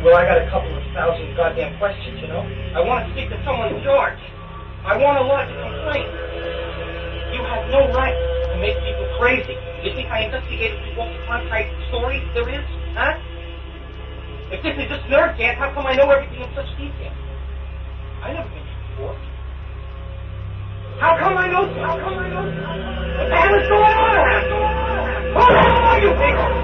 Well, I got a couple of thousand goddamn questions, you know. I want to speak to someone in charge. I want to lodge a complaint. You have no right to make people crazy. You think I investigated the walkie-talkie type story there is? Huh? If this is just nerd gas, how come I know everything in such detail? I never been here before. How come I know? What the hell is going on around here? Who the hell are you people?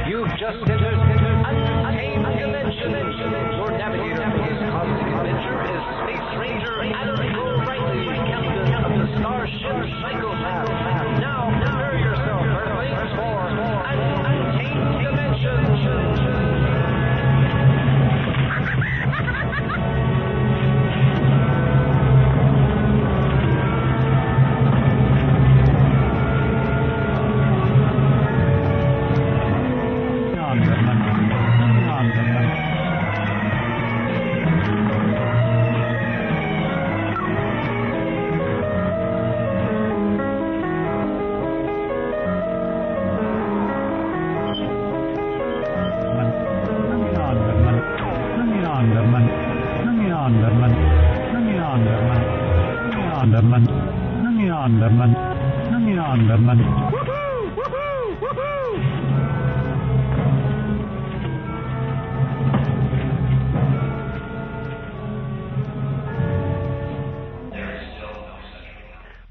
You've just entered Untamed Dimension. Your navigator for this cosmic adventure is Space Ranger Adam Gorightly, captain of the starship Psychopath. Now, prepare yourself, Earthlings, for an Untamed Dimension.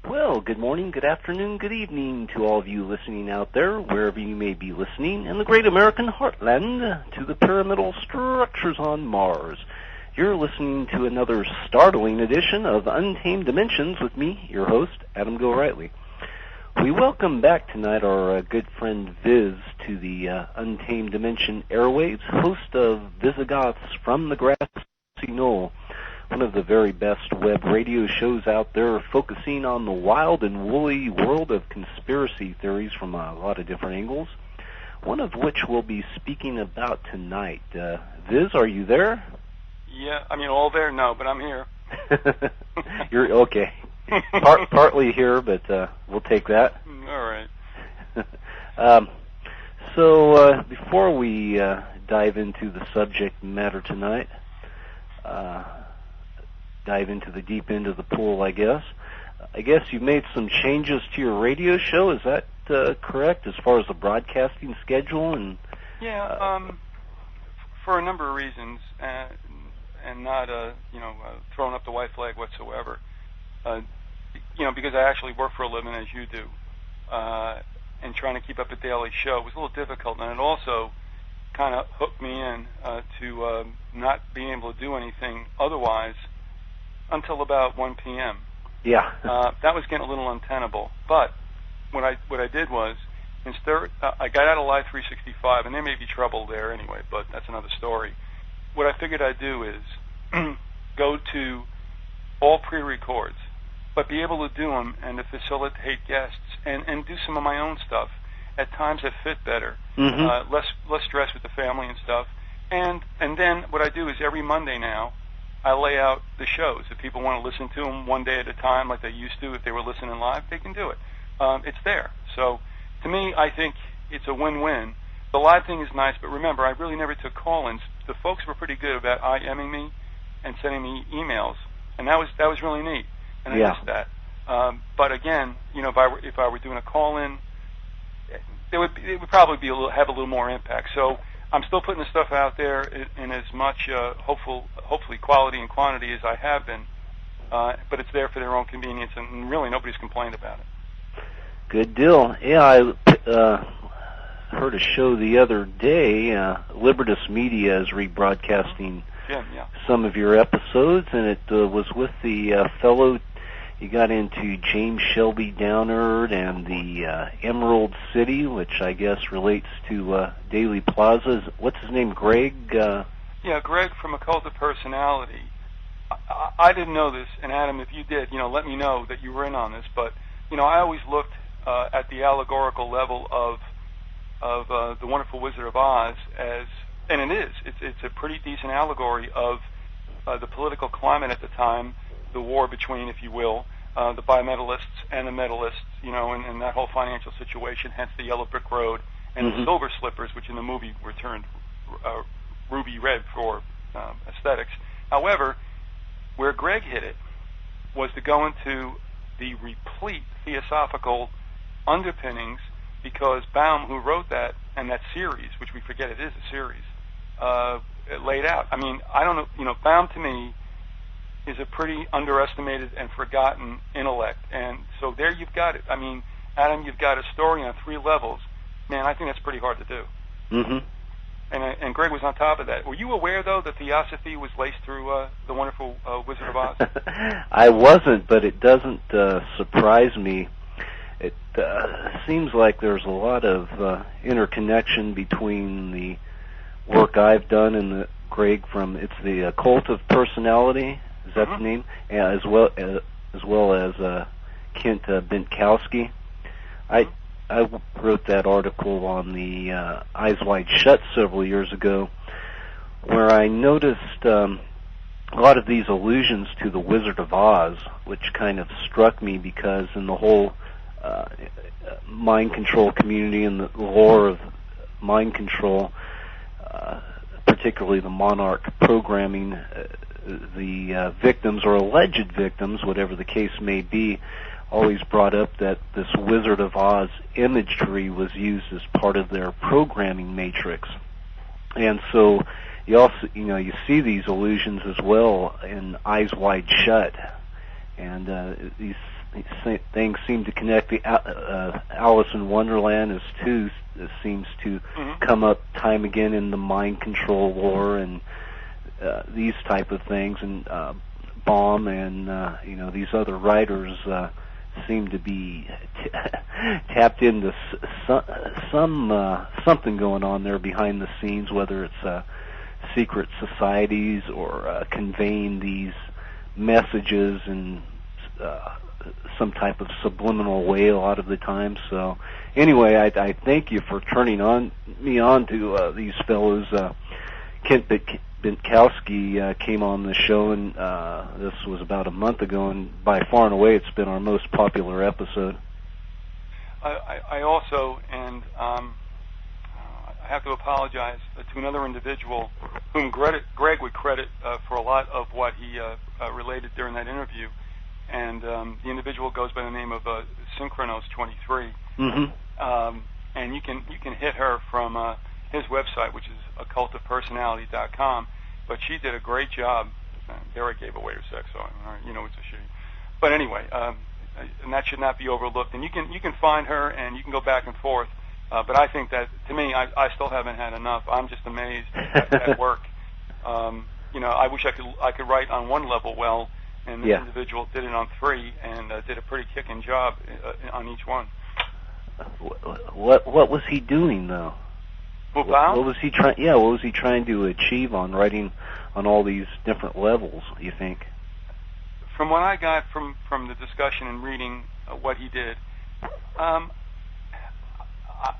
Well, good morning, good afternoon, good evening to all of you listening out there, wherever you may be listening, in the great American heartland, to the pyramidal structures on Mars. You're listening to another startling edition of Untamed Dimensions with me, your host, Adam Gorightly. We welcome back tonight our good friend Viz to the Untamed Dimension airwaves, host of Vyzygoths from the Grassy Knoll, one of the very best web radio shows out there focusing on the wild and woolly world of conspiracy theories from a lot of different angles, one of which we'll be speaking about tonight. Viz, are you there? Yeah, I mean, all there? No, but I'm here. You're okay. Partly here, but we'll take that. All right. So before we dive into the subject matter tonight, dive into the deep end of the pool, I guess you made some changes to your radio show. Is that correct, as far as the broadcasting schedule? And for a number of reasons, and not throwing up the white flag whatsoever. Because I actually work for a living, as you do, and trying to keep up a daily show was a little difficult, and it also kind of hooked me in to not being able to do anything otherwise until about 1 p.m. Yeah. That was getting a little untenable. But what I did was, instead, I got out of Live 365, and there may be trouble there anyway, but that's another story. What I figured I'd do is go to all pre-records, but be able to do them and to facilitate guests and do some of my own stuff at times that fit better, less stress with the family and stuff. And then what I do is every Monday now, I lay out the shows. If people want to listen to them one day at a time like they used to if they were listening live, they can do it. It's there. So to me, I think it's a win-win. The live thing is nice, but remember, I really never took call-ins. The folks were pretty good about IMing me and sending me emails, and that was really neat. And I missed that. But again, if I were doing a call-in, it would probably be have a little more impact. So I'm still putting the stuff out there in as much hopefully quality and quantity as I have been, but it's there for their own convenience, and really nobody's complained about it. Good deal. Yeah, I heard a show the other day. Libertas Media is rebroadcasting some of your episodes, and it was with the fellow you got into, James Shelby Downard, and the Emerald City, which I guess relates to Daily Plaza. What's his name, Greg? Yeah, Greg from A Cult of Personality. I didn't know this, and Adam, if you did, let me know that you were in on this, but, I always looked at the allegorical level of The Wonderful Wizard of Oz as, and it is, it's a pretty decent allegory of the political climate at the time, the war between, if you will, the bimetallists and the metalists, and that whole financial situation, hence the yellow brick road and the silver slippers, which in the movie were turned ruby red for aesthetics. However, where Greg hit it was to go into the replete theosophical underpinnings, because Baum, who wrote that, and that series, which we forget it is a series, it laid out. I mean, I don't know, Baum to me is a pretty underestimated and forgotten intellect, and so there you've got it. I mean, Adam, you've got a story on 3 levels. Man, I think that's pretty hard to do. Mm-hmm. And Greg was on top of that. Were you aware, though, that theosophy was laced through The Wonderful Wizard of Oz? I wasn't, but it doesn't surprise me. It seems like there's a lot of interconnection between the work I've done and the Greg from, it's the Cult of Personality, is that the name? Yeah, as well as Kent Bentkowski. I wrote that article on the Eyes Wide Shut several years ago, where I noticed a lot of these allusions to the Wizard of Oz, which kind of struck me because in the whole mind control community and the lore of mind control, particularly the monarch programming, the victims or alleged victims, whatever the case may be, always brought up that this Wizard of Oz imagery was used as part of their programming matrix. And so you also, you see these illusions as well in Eyes Wide Shut. And these things seem to connect. The Alice in Wonderland seems to come up time again in the mind control lore and these type of things. And Baum and these other writers seem to be tapped into something going on there behind the scenes, whether it's secret societies or conveying these messages in some type of subliminal way a lot of the time. So anyway, I thank you for turning me on to these fellows. Kent Bentkowski came on the show, and this was about a month ago, and by far and away it's been our most popular episode. I also, and I have to apologize to another individual whom Greg would credit for a lot of what he related during that interview, and the individual goes by the name of Synchronos23, and you can hit her from his website, which is occultofpersonality.com, but she did a great job. There I gave away her sex, so it's a she. But anyway, and that should not be overlooked. And you can find her, and you can go back and forth. But I think that, to me, I still haven't had enough. I'm just amazed at that work. I wish I could write on one level well, and this individual did it on 3 and did a pretty kicking job on each one. What was he doing though? What was he trying? Yeah, what was he trying to achieve on writing on all these different levels, you think? From what I got from the discussion and reading what he did,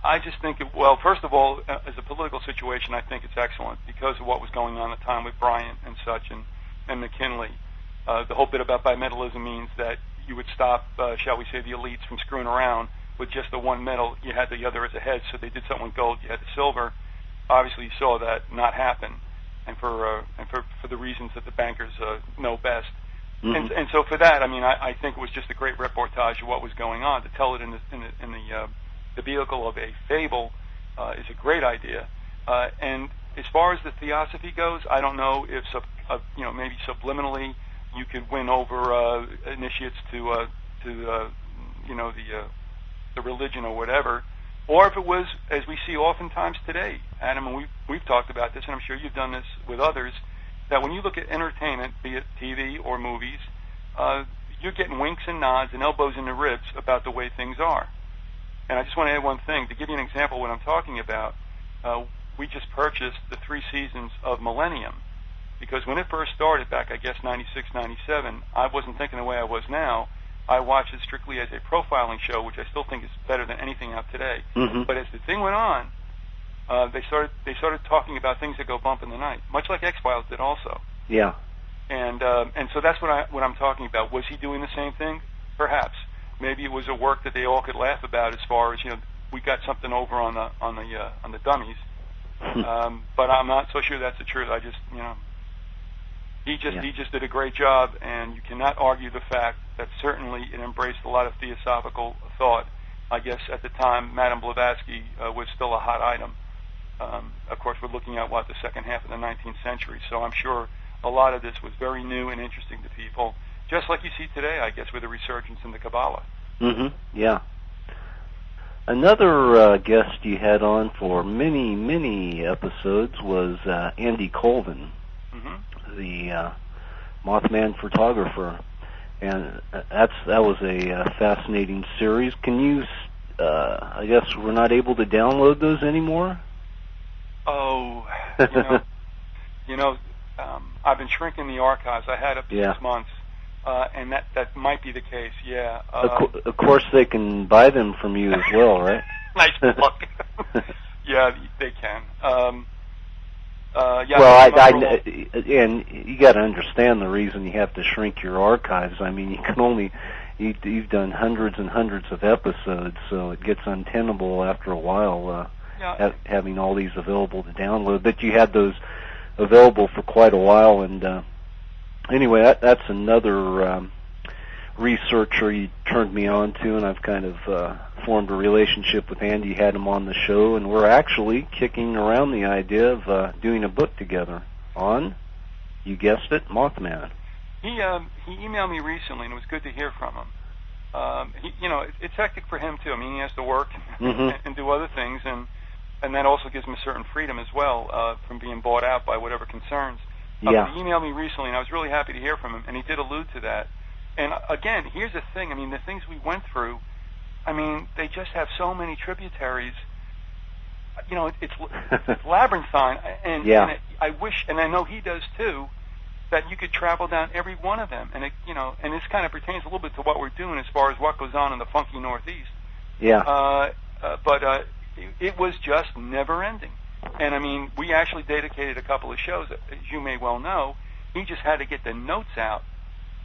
I just think, first of all, as a political situation, I think it's excellent because of what was going on at the time with Bryant and such and McKinley. The whole bit about bimetallism means that you would stop, shall we say, the elites from screwing around with just the one metal. You had the other as a hedge, so they did something with gold. You had the silver. Obviously, you saw that not happen, and for the reasons that the bankers know best. And so for that, I think it was just a great reportage of what was going on. To tell it in the vehicle of a fable is a great idea. And as far as the theosophy goes, I don't know if maybe subliminally you could win over initiates to the religion or whatever, or if it was, as we see oftentimes today, Adam, and we've talked about this, and I'm sure you've done this with others, that when you look at entertainment, be it TV or movies, you're getting winks and nods and elbows in the ribs about the way things are. And I just want to add one thing. To give you an example of what I'm talking about, we just purchased the 3 seasons of Millennium, because when it first started back, I guess, 96, 97, I wasn't thinking the way I was now. I watched it strictly as a profiling show, which I still think is better than anything out today. Mm-hmm. But as the thing went on, they started talking about things that go bump in the night, much like X-Files did also. Yeah. And so that's what I'm talking about. Was he doing the same thing? Perhaps. Maybe it was a work that they all could laugh about, as far as, you know, we got something over on the dummies. But I'm not so sure that's the truth. I just, you know, he just did a great job, and you cannot argue the fact that certainly it embraced a lot of theosophical thought. I guess at the time, Madame Blavatsky was still a hot item. Of course, we're looking at, the second half of the 19th century, so I'm sure a lot of this was very new and interesting to people, just like you see today, I guess, with the resurgence in the Kabbalah. Mm-hmm. Yeah. Another guest you had on for many, many episodes was Andy Colvin, the Mothman photographer, and that was a fascinating series. Can you? I guess we're not able to download those anymore. Oh, I've been shrinking the archives. I had up to 6 months, and that might be the case. Yeah. Of course, they can buy them from you as well, right? Nice luck. Yeah, they can. Yeah. Well, and you got to understand the reason you have to shrink your archives. I mean, you can only you've done hundreds and hundreds of episodes, so it gets untenable after a while. Having all these available to download, but you had those available for quite a while, and anyway, that's another researcher you turned me on to, and I've kind of formed a relationship with Andy, had him on the show, and we're actually kicking around the idea of doing a book together on, you guessed it, Mothman. He emailed me recently, and it was good to hear from him. It's hectic for him too. I mean, he has to work and do other things, and that also gives him a certain freedom as well from being bought out by whatever concerns. He emailed me recently, and I was really happy to hear from him, and he did allude to that. And again, here's the thing. I mean, the things we went through, I mean, they just have so many tributaries. You know, it's labyrinthine, and I wish, and I know he does too, that you could travel down every one of them. And and this kind of pertains a little bit to what we're doing as far as what goes on in the funky Northeast. Yeah. But it was just never ending. And I mean, we actually dedicated a couple of shows, as you may well know. He just had to get the notes out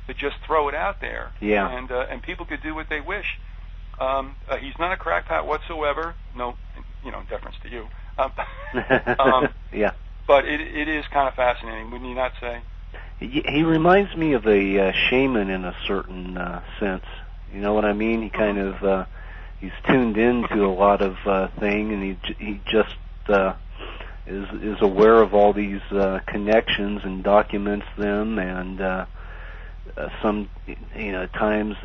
to just throw it out there. Yeah. And people could do what they wish. He's not a crackpot whatsoever. No, in deference to you. Yeah. But it is kind of fascinating, wouldn't you not say? He reminds me of a shaman in a certain sense. You know what I mean? He kind of he's tuned into a lot of thing, and he just is aware of all these connections and documents them, and some times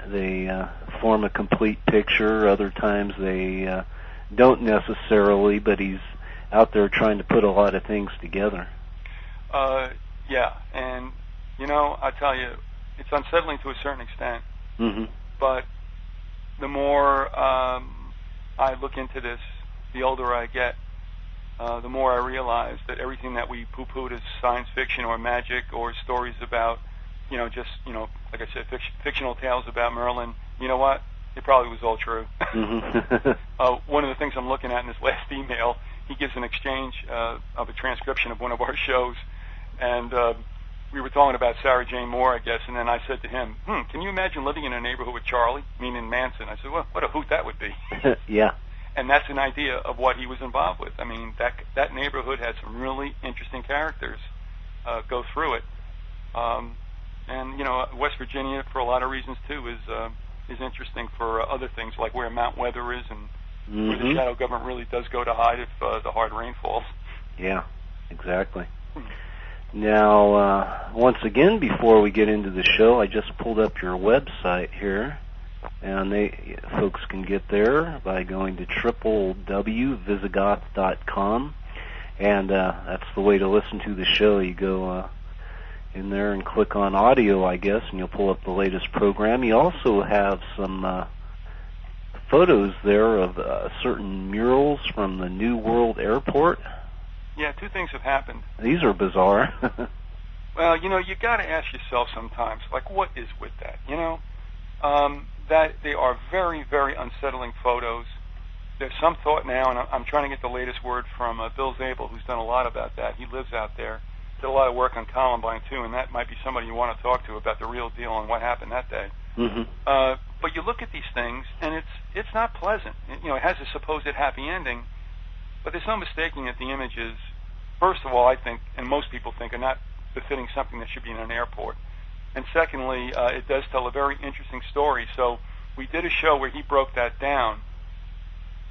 they form a complete picture, other times they don't necessarily, but he's out there trying to put a lot of things together. Yeah, and I tell you, it's unsettling to a certain extent. But the more I look into this, the older I get, the more I realize that everything that we poo-pooed as science fiction or magic or stories about, like I said, fictional tales about Merlin, you know what? It probably was all true. One of the things I'm looking at in this last email, he gives an exchange of a transcription of one of our shows, and we were talking about Sarah Jane Moore, I guess, and then I said to him, can you imagine living in a neighborhood with Charlie, meaning Manson? I said, well, what a hoot that would be. Yeah. And that's an idea of what he was involved with. I mean, that neighborhood had some really interesting characters go through it. And, West Virginia, for a lot of reasons, too, is interesting for other things, like where Mount Weather is and where the shadow government really does go to hide if the hard rain falls. Yeah, exactly. Now, once again, before we get into the show, I just pulled up your website here, and folks can get there by going to www.vyzygoth.com, and that's the way to listen to the show. You go in there and click on audio, I guess, and you'll pull up the latest program. You also have some photos there of certain murals from the New World Airport. Yeah, two things have happened. These are bizarre. Well, you got to ask yourself sometimes, like, what is with that? that they are very, very unsettling photos. There's some thought now, and I'm trying to get the latest word from Bill Zabel, who's done a lot about that. He lives out there. Did a lot of work on Columbine, too, and that might be somebody you want to talk to about the real deal and what happened that day. Mm-hmm. But you look at these things, and it's not pleasant. It has a supposed happy ending, but there's no mistaking that the images, first of all, I think, and most people think, are not befitting something that should be in an airport. And secondly, it does tell a very interesting story. So we did a show where he broke that down,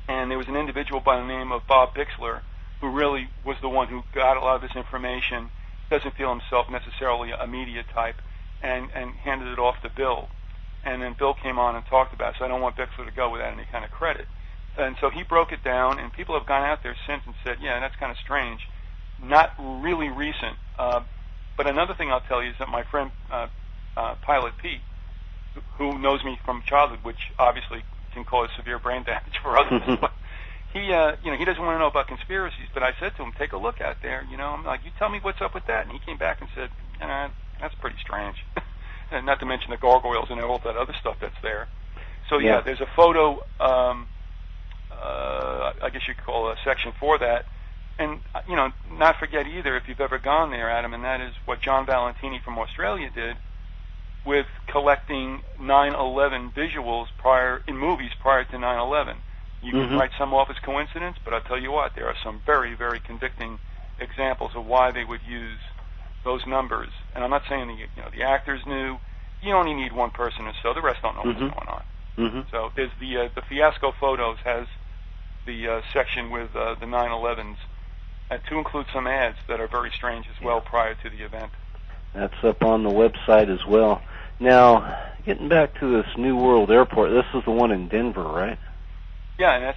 and there was an individual by the name of Bob Bixler who really was the one who got a lot of this information, doesn't feel himself necessarily a media type, and handed it off to Bill. And then Bill came on and talked about it, so I don't want Bixler to go without any kind of credit. And so he broke it down, and people have gone out there since and said, yeah, that's kind of strange. Not really recent. But another thing I'll tell you is that my friend Pilot Pete, who knows me from childhood, which obviously can cause severe brain damage for others, but he doesn't want to know about conspiracies. But I said to him, take a look out there. I'm like, you tell me what's up with that. And he came back and said, that's pretty strange. And not to mention the gargoyles and all that other stuff that's there. So yeah, there's a photo. I guess you could call a section for that. And, not forget either, if you've ever gone there, Adam, and that is what John Valentini from Australia did with collecting 9/11 visuals in movies prior to 9/11. You can write some off as coincidence, but I'll tell you what, there are some very, very convicting examples of why they would use those numbers. And I'm not saying the actors knew. You only need one person or so. The rest don't know what's going on. Mm-hmm. So there's the Fiasco Photos has the section with the 9/11s, to include some ads that are very strange as well prior to the event. That's up on the website as well. Now, getting back to this New World Airport, this is the one in Denver, right? Yeah, and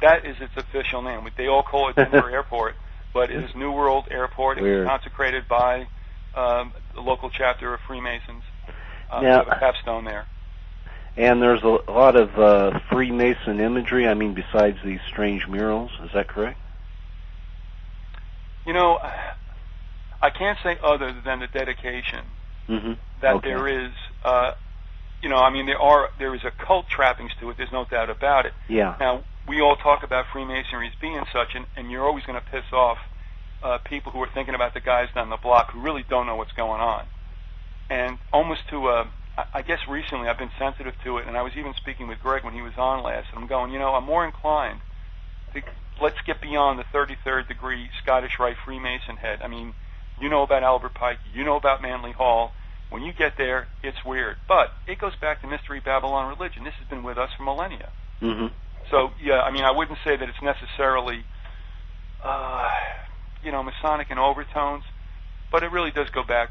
that is its official name. They all call it Denver Airport, but it is New World Airport. It was consecrated by the local chapter of Freemasons. Now, they have a capstone there. And there's a lot of Freemason imagery, besides these strange murals. Is that correct? I can't say other than the dedication that there is, there is occult trappings to it. There's no doubt about it. Yeah. Now, we all talk about Freemasonry as being such, and you're always going to piss off people who are thinking about the guys down the block who really don't know what's going on. And almost I guess recently I've been sensitive to it, and I was even speaking with Greg when he was on last, and I'm going, I'm more inclined to let's get beyond the 33rd degree Scottish Rite Freemason head. You know about Albert Pike, you know about Manly Hall. When you get there, it's weird. But it goes back to Mystery Babylon religion. This has been with us for millennia. Mm-hmm. So, yeah, I wouldn't say that it's necessarily, Masonic in overtones, but it really does go back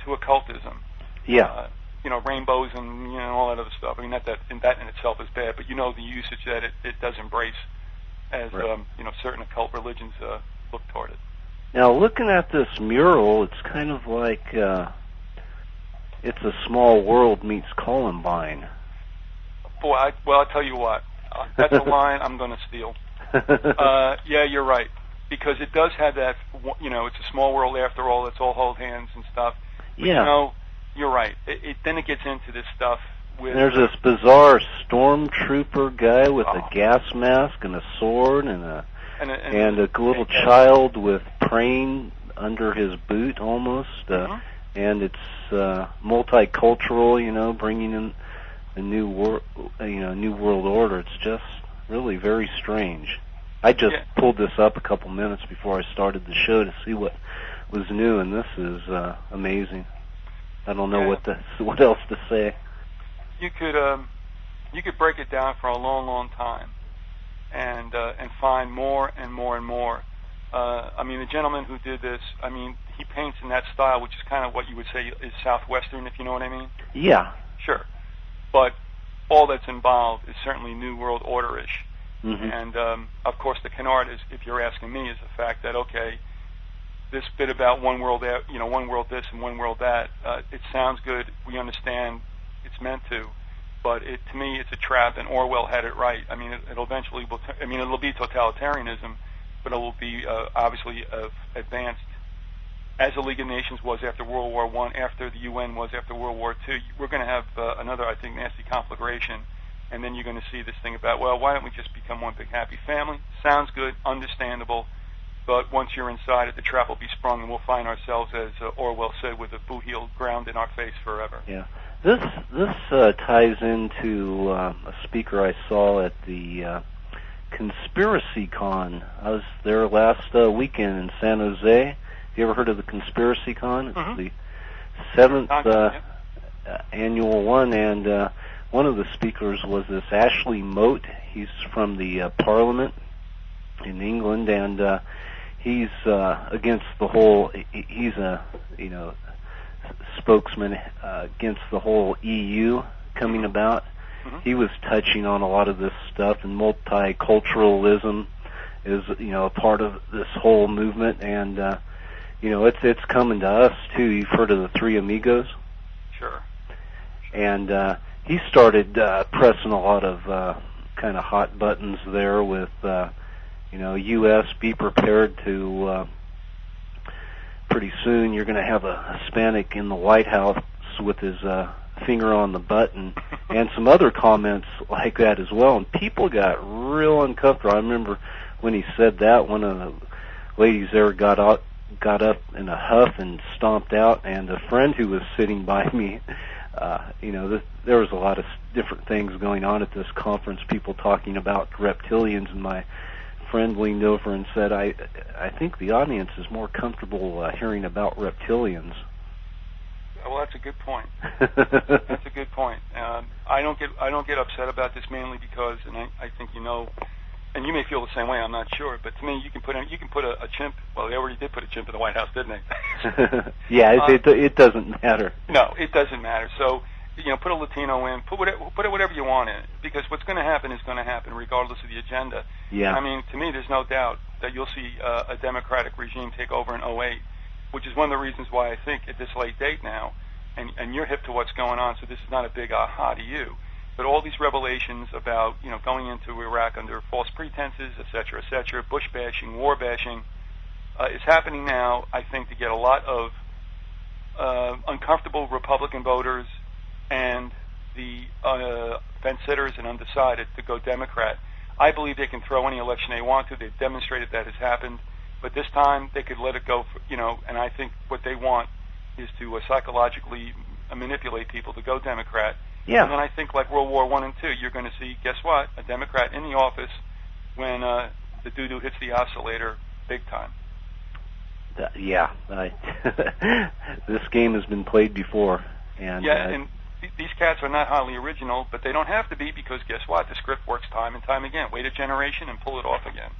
to occultism. Yeah. Rainbows and, all that other stuff. That in itself is bad, but the usage that it does embrace as, certain occult religions look toward it. Now, looking at this mural, it's kind of like It's a Small World meets Columbine. Boy, I'll tell you what. That's a line I'm going to steal. Yeah, you're right. Because it does have that, it's a small world after all. It's all hold hands and stuff. But, you're right. Then it gets into this stuff with... There's this bizarre stormtrooper guy with a gas mask and a sword and a little child with praying under his boot almost. And it's multicultural, bringing in a new world order. It's just really very strange. I just pulled this up a couple minutes before I started the show to see what was new, and this is amazing. I don't know what else to say. You could break it down for a long, long time, and find more and more and more. The gentleman who did this, he paints in that style, which is kind of what you would say is Southwestern, if you know what I mean. Yeah. Sure. But all that's involved is certainly New World Order-ish. Mm-hmm. And, of course, the canard is, if you're asking me, is the fact that, okay, this bit about one world this and one world that, it sounds good. We understand it's meant to. But to me, it's a trap, and Orwell had it right. It'll eventually, it'll be totalitarianism, but it will be, obviously, advanced as the League of Nations was after World War I, after the UN was after World War II. We're going to have another, I think, nasty conflagration, and then you're going to see this thing about, well, why don't we just become one big happy family? Sounds good, understandable, but once you're inside it, the trap will be sprung, and we'll find ourselves, as Orwell said, with a boo-heel ground in our face forever. Yeah. This ties into a speaker I saw at the Conspiracy Con. I was there last weekend in San Jose. Have you ever heard of the Conspiracy Con? It's the 7th annual one, and one of the speakers was this Ashley Moat. He's from the Parliament in England, and he's against the whole. He's a spokesman against the whole EU coming about. He was touching on a lot of this stuff, and multiculturalism is a part of this whole movement, and it's coming to us too. You've heard of the Three Amigos? Sure. And he started pressing a lot of kind of hot buttons there with U.S. be prepared to pretty soon you're going to have a Hispanic in the White House with his finger on the button, and some other comments like that as well. And people got real uncomfortable. I remember when he said that, one of the ladies there got up in a huff and stomped out, and a friend who was sitting by me, there was a lot of different things going on at this conference, people talking about reptilians, and my friend leaned over and said, I think the audience is more comfortable hearing about reptilians. Well, that's a good point. That's a good point. I don't get upset about this mainly because, and I think and you may feel the same way. I'm not sure, but to me, you can put a chimp. Well, they already did put a chimp in the White House, didn't they? Yeah, it doesn't matter. No, it doesn't matter. So put a Latino in, put whatever you want in it, because what's going to happen is going to happen regardless of the agenda. Yeah. I mean, to me, there's no doubt that you'll see a Democratic regime take over in 2008. Which is one of the reasons why I think at this late date now, and you're hip to what's going on, so this is not a big aha to you, but all these revelations about going into Iraq under false pretenses, et cetera, Bush bashing, war bashing, is happening now, I think, to get a lot of uncomfortable Republican voters and the fence-sitters and undecided to go Democrat. I believe they can throw any election they want to. They've demonstrated that has happened. But this time they could let it go, and I think what they want is to psychologically manipulate people to go Democrat. Yeah. And then I think like World War I and II, you're going to see, guess what, a Democrat in the office when the doo-doo hits the oscillator big time. Yeah. This game has been played before. And these cats are not highly original, but they don't have to be because guess what, the script works time and time again. Wait a generation and pull it off again.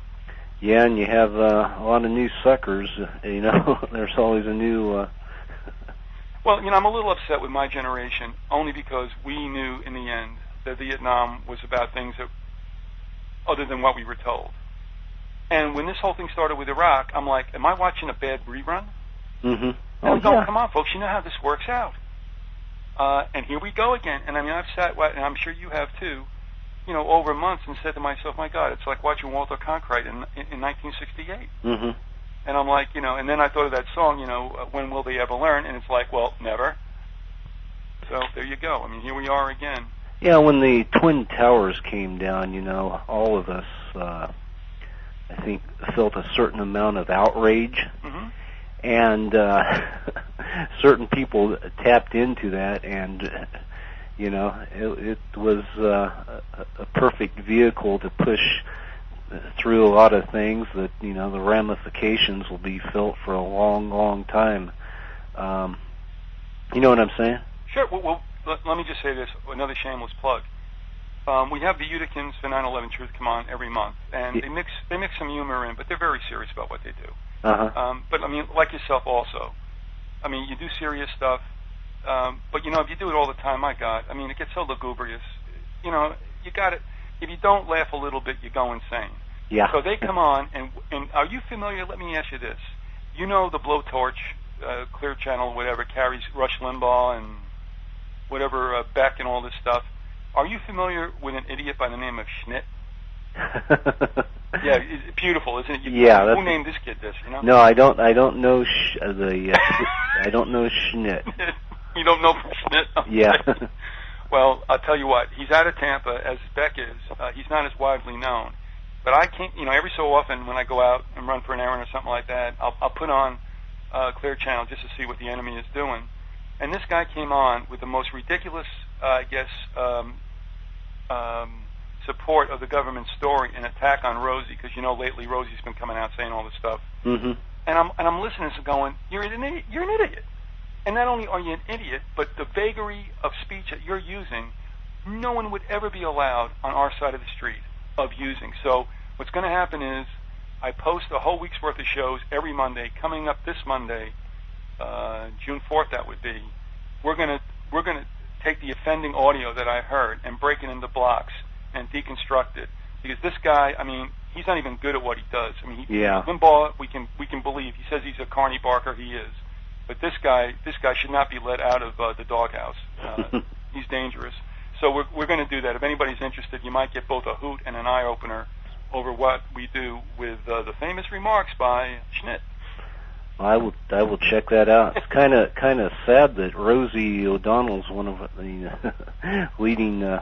Yeah, and you have a lot of new suckers. There's always a new. Well, I'm a little upset with my generation only because we knew in the end that Vietnam was about things that, other than what we were told. And when this whole thing started with Iraq, I'm like, am I watching a bad rerun? Mm-hmm. And I'm going, come on, folks, you know how this works out. And here we go again. And I mean, I've sat, and I'm sure you have too, over months and said to myself, my God, it's like watching Walter Cronkite in 1968. Mm-hmm. And I'm like, and then I thought of that song, when will they ever learn? And it's like, well, never. So there you go. I mean, here we are again. Yeah, when the Twin Towers came down, all of us, I think, felt a certain amount of outrage. Mm-hmm. And certain people tapped into that, and it was a perfect vehicle to push through a lot of things that, the ramifications will be felt for a long, long time. You know what I'm saying? Sure. Well, let me just say this, another shameless plug. We have the Uticans for 9/11 Truth come on every month, and they mix some humor in, but they're very serious about what they do. Uh-huh. But, I mean, like yourself also. I mean, you do serious stuff, but, if you do it all the time, my God, I mean, it gets so lugubrious. You got it. If you don't laugh a little bit, you go insane. Yeah. So they come on, and are you familiar? Let me ask you this. The Blowtorch, Clear Channel, whatever, carries Rush Limbaugh and whatever, Beck and all this stuff. Are you familiar with an idiot by the name of Schnitt? Yeah, it's beautiful, isn't it? Who named this kid this? You know? No, I don't know I don't know Schnitt. You don't know from Schnitt? Okay. Yeah. Well, I'll tell you what. He's out of Tampa, as Beck is. He's not as widely known. But I can't, every so often when I go out and run for an errand or something like that, I'll put on Clear Channel just to see what the enemy is doing. And this guy came on with the most ridiculous, support of the government story and attack on Rosie, because lately Rosie's been coming out saying all this stuff. Mm-hmm. And I'm listening and going, you're an idiot. And not only are you an idiot, but the vagary of speech that you're using, no one would ever be allowed on our side of the street of using. So what's going to happen is I post a whole week's worth of shows every Monday. Coming up this Monday, June 4th, that would be. We're going to take the offending audio that I heard and break it into blocks and deconstruct it, because this guy, he's not even good at what he does. Limbaugh, we can believe. He says he's a carny barker. He is. But this guy should not be let out of the doghouse. He's dangerous. So we're going to do that. If anybody's interested, you might get both a hoot and an eye opener over what we do with the famous remarks by Schnitt. I will check that out. It's kind of sad that Rosie O'Donnell's one of the leading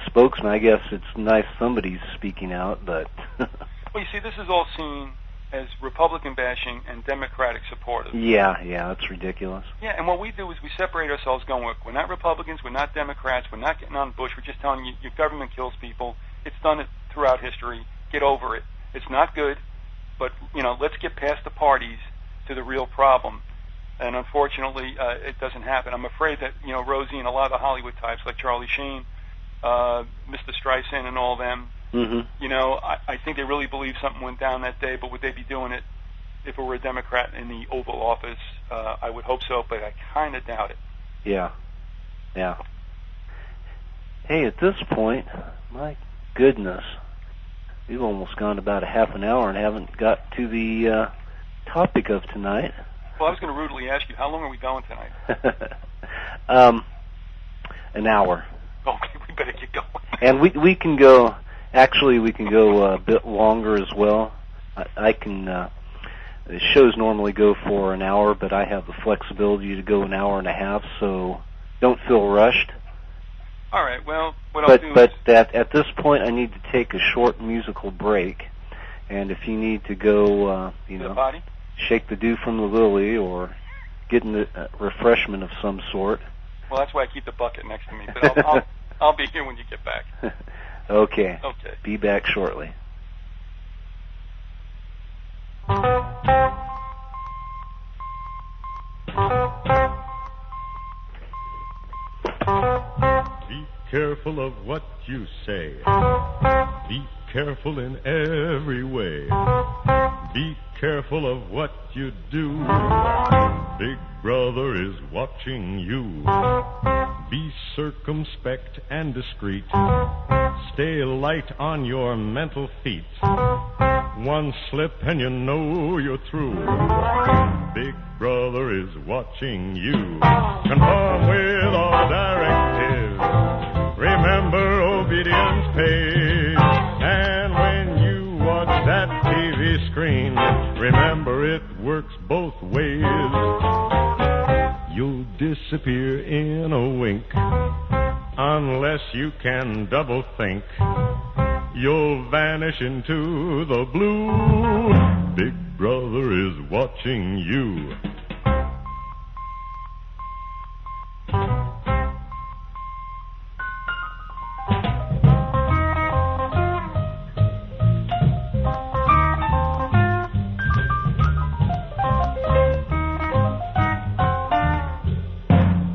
spokesman. I guess it's nice somebody's speaking out, but well, you see, this is all seen as Republican bashing and Democratic supporters. Yeah, it's ridiculous. Yeah, and what we do is we separate ourselves, going, we're not Republicans, we're not Democrats, we're not getting on Bush, we're just telling you your government kills people. It's done it throughout history. Get over it. It's not good, but let's get past the parties to the real problem. And unfortunately, it doesn't happen. I'm afraid that Rosie and a lot of the Hollywood types like Charlie Sheen, Mr. Streisand, and all them. Mm-hmm. I think they really believe something went down that day, but would they be doing it if it were a Democrat in the Oval Office? I would hope so, but I kind of doubt it. Yeah. Hey, at this point, my goodness, we've almost gone about a half an hour and haven't got to the topic of tonight. Well, I was going to rudely ask you, how long are we going tonight? An hour. Okay, we better get going. And we can go. Actually, we can go a bit longer as well. I can. The shows normally go for an hour, but I have the flexibility to go an hour and a half, so don't feel rushed. All right. Well, I'll do. But at this point, I need to take a short musical break, and if you need to go, the body? Shake the dew from the lily or get a refreshment of some sort. Well, that's why I keep the bucket next to me. But I'll be here when you get back. Okay. Okay. Be back shortly. Be careful of what you say. Be careful in every way. Be careful of what you do. Big Brother is watching you. Be circumspect and discreet. Stay light on your mental feet. One slip and you know you're through. Big Brother is watching you. Conform with all directives. Remember, obedience pays. And when you watch that TV screen, remember it works both ways. You'll disappear in a wink unless you can double think. You'll vanish into the blue. Big Brother is watching you.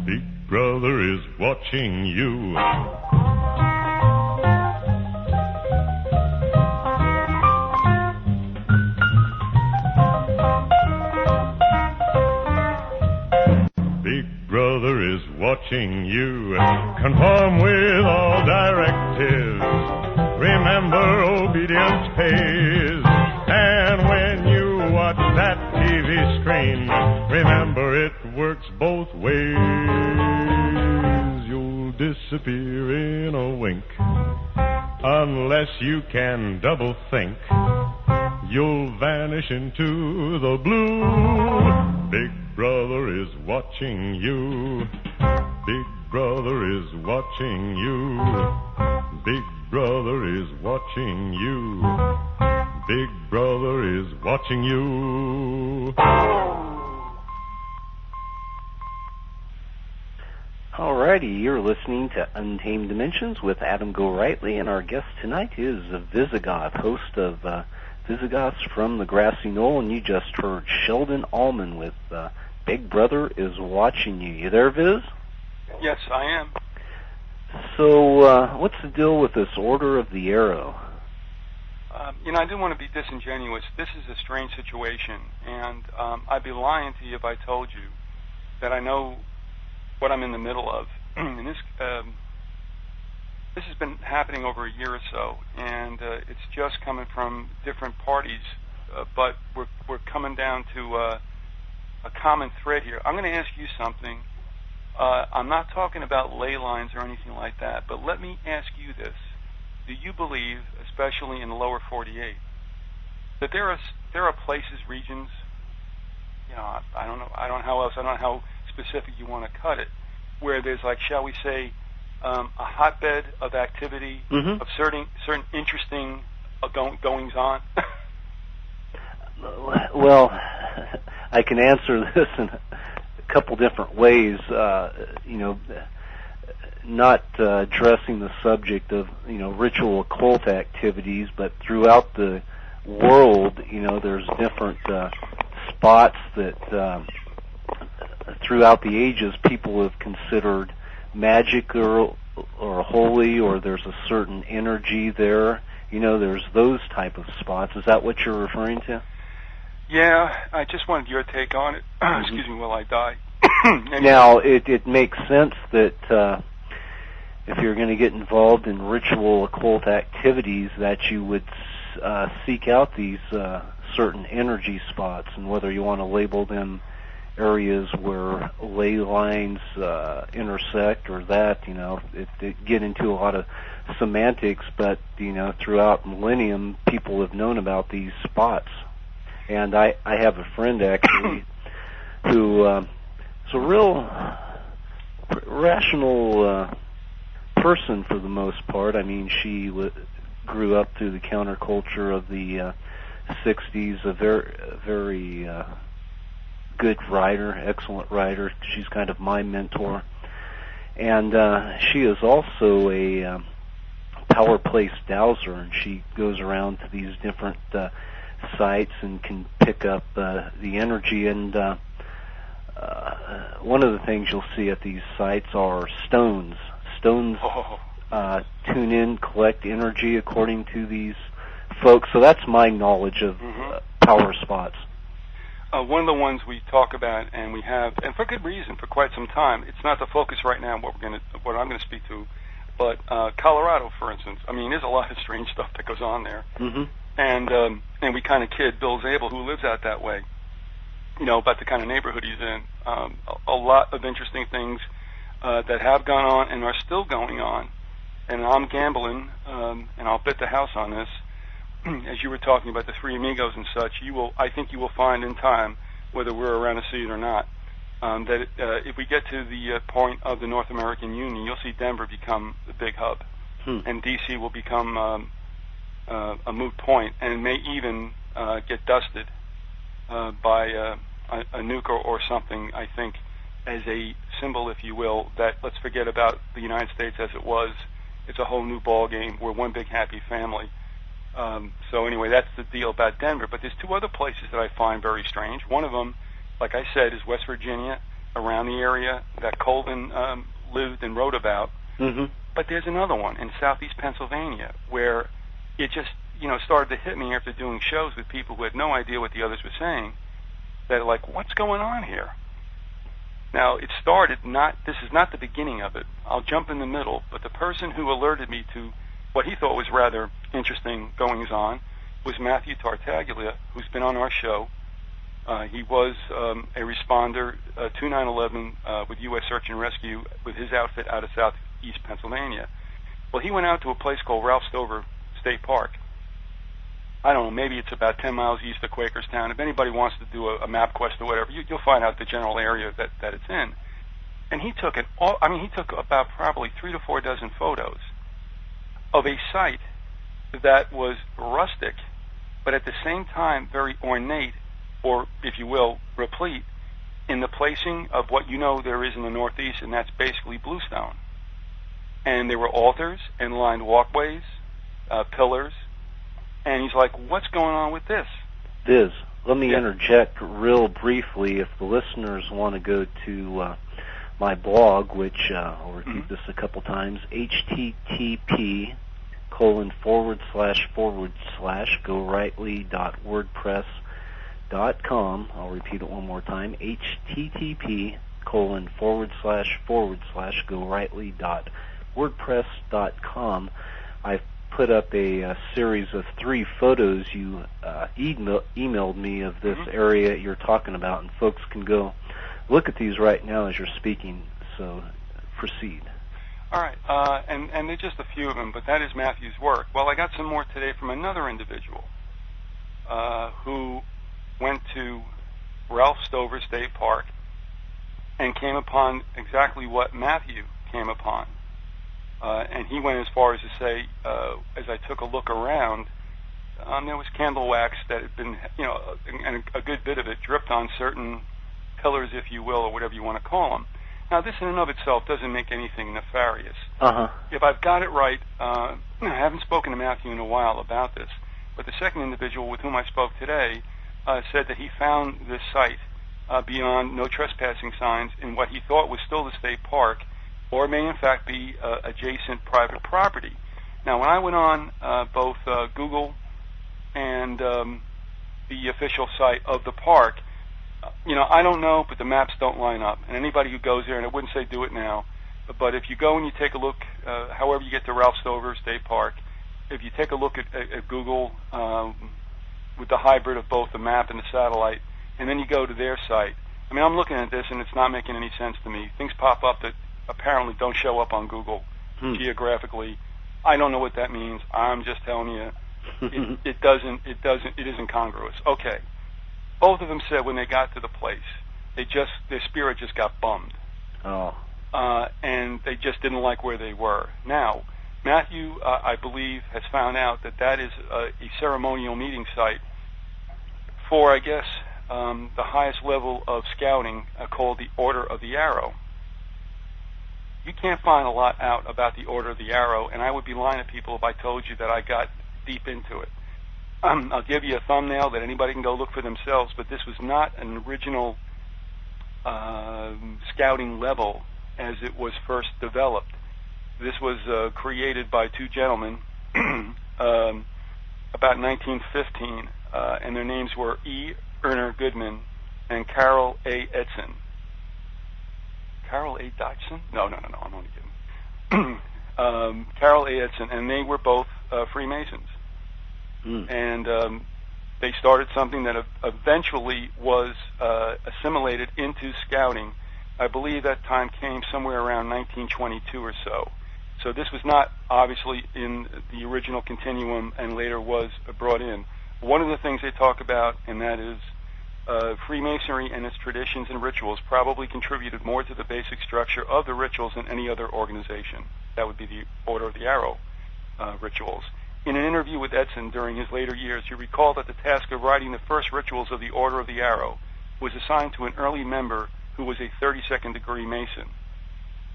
Big Brother is watching you. Watching you. Conform with all directives. Remember, obedience pays. And when you watch that TV screen, remember it works both ways. You'll disappear in a wink unless you can double think, you'll vanish into the blue. Big Brother is watching you. Big Brother is watching you. Big Brother is watching you. Big Brother is watching you. Alrighty, you're listening to Untamed Dimensions with Adam Gorightly, and our guest tonight is Vyzygoth, host of Vyzygoths from the Grassy Knoll, and you just heard Sheldon Allman with Big Brother is Watching You. You there, Viz? Yes, I am. So, what's the deal with this Order of the Arrow? I didn't want to be disingenuous. This is a strange situation, and I'd be lying to you if I told you that I know what I'm in the middle of. And this has been happening over a year or so, and it's just coming from different parties, but we're coming down to a common thread here. I'm going to ask you something. I'm not talking about ley lines or anything like that, but let me ask you this. Do you believe, especially in the lower 48, that there are places, regions, I don't know how specific you want to cut it, where there's, like, shall we say, a hotbed of activity, of certain interesting goings on? Well, I can answer this in a couple different ways. Not addressing the subject of ritual occult activities, but throughout the world, there's different spots that throughout the ages people have considered magic or holy, or there's a certain energy there. There's those type of spots. Is that what you're referring to? Yeah, I just wanted your take on it. Excuse me while I die. Now, it makes sense that if you're going to get involved in ritual occult activities, that you would seek out these certain energy spots, and whether you want to label them areas where ley lines intersect or that, it get into a lot of semantics, but, throughout millennium, people have known about these spots. And I have a friend, actually, who is a real rational person for the most part. I mean, she grew up through the counterculture of the 60s, a very good writer, excellent writer. She's kind of my mentor. And she is also a power place dowser, and she goes around to these different sites and can pick up the energy. And one of the things you'll see at these sites are stones. Stones tune in, collect energy according to these folks. So that's my knowledge of power spots. One of the ones we talk about, and we have, and for good reason, for quite some time. It's not the focus right now. What I'm going to speak to, but Colorado, for instance. I mean, there's a lot of strange stuff that goes on there, and we kind of kid Bill Zabel, who lives out that way, about the kind of neighborhood he's in. A lot of interesting things that have gone on and are still going on, and I'm gambling, and I'll bet the house on this. As you were talking about the Three Amigos and such, I think you will find in time, whether we're around to see it or not, that if we get to the point of the North American Union, you'll see Denver become the big hub, and D.C. will become a moot point, and it may even get dusted by a nuke or something, I think, as a symbol, if you will, that let's forget about the United States as it was. It's a whole new ball game. We're one big happy family. So anyway, that's the deal about Denver. But there's two other places that I find very strange. One of them, like I said, is West Virginia, around the area that Colvin lived and wrote about. But there's another one in southeast Pennsylvania where it just, started to hit me after doing shows with people who had no idea what the others were saying. That like, what's going on here? Now, it started this is not the beginning of it. I'll jump in the middle, but the person who alerted me to what he thought was rather interesting goings-on was Matthew Tartaglia, who's been on our show. He was a responder to 9/11 with U.S. Search and Rescue with his outfit out of southeast Pennsylvania. Well, he went out to a place called Ralph State Park. I don't know, maybe it's about 10 miles east of Quakerstown. If anybody wants to do a map quest or whatever, you'll find out the general area that it's in. And he took he took about probably 3 to 4 dozen photos of a site that was rustic, but at the same time very ornate, or, if you will, replete, in the placing of what there is in the Northeast, and that's basically bluestone. And there were altars and lined walkways, pillars, and he's like, what's going on with this? Viz, let me interject real briefly. If the listeners want to go to my blog, which I'll repeat this a couple times, http://gorightly.wordpress.com. I'll repeat it one more time, http://gorightly.wordpress.com. I've put up a series of 3 photos you emailed me of this area you're talking about, and folks can go look at these right now as you're speaking, so proceed. All right, and there's just a few of them, but that is Matthew's work. Well, I got some more today from another individual who went to Ralph Stover State Park and came upon exactly what Matthew came upon. And he went as far as to say, as I took a look around, there was candle wax that had been, and a good bit of it dripped on certain pillars, if you will, or whatever you want to call them. Now, this in and of itself doesn't make anything nefarious. If I've got it right, I haven't spoken to Matthew in a while about this, but the second individual with whom I spoke today said that he found this site beyond no trespassing signs in what he thought was still the state park, or may in fact be adjacent private property. Now, when I went on both Google and the official site of the park, I don't know, but the maps don't line up. And anybody who goes there, and I wouldn't say do it now, but if you go and you take a look, however you get to Ralph Stover State Park, if you take a look at Google with the hybrid of both the map and the satellite, and then you go to their site, I'm looking at this and it's not making any sense to me. Things pop up that apparently don't show up on Google geographically. I don't know what that means. I'm just telling you, it isn't congruous. Okay. Both of them said when they got to the place, their spirit just got bummed. And they just didn't like where they were. Now, Matthew, I believe, has found out that is a ceremonial meeting site for, I guess, the highest level of scouting called the Order of the Arrow. You can't find a lot out about the Order of the Arrow, and I would be lying to people if I told you that I got deep into it. I'll give you a thumbnail that anybody can go look for themselves, but this was not an original scouting level as it was first developed. This was created by 2 gentlemen about 1915, and their names were E. Erner Goodman and Carol A. Edson. Carol A. Dodson? No, I'm only kidding. Carol A. Edson, and they were both Freemasons. And they started something that eventually was assimilated into scouting. I believe that time came somewhere around 1922 or so. So this was not obviously in the original continuum and later was brought in. One of the things they talk about, and that is Freemasonry and its traditions and rituals probably contributed more to the basic structure of the rituals than any other organization. That would be the Order of the Arrow rituals. In an interview with Edson during his later years, he recalled that the task of writing the first rituals of the Order of the Arrow was assigned to an early member who was a 32nd degree Mason.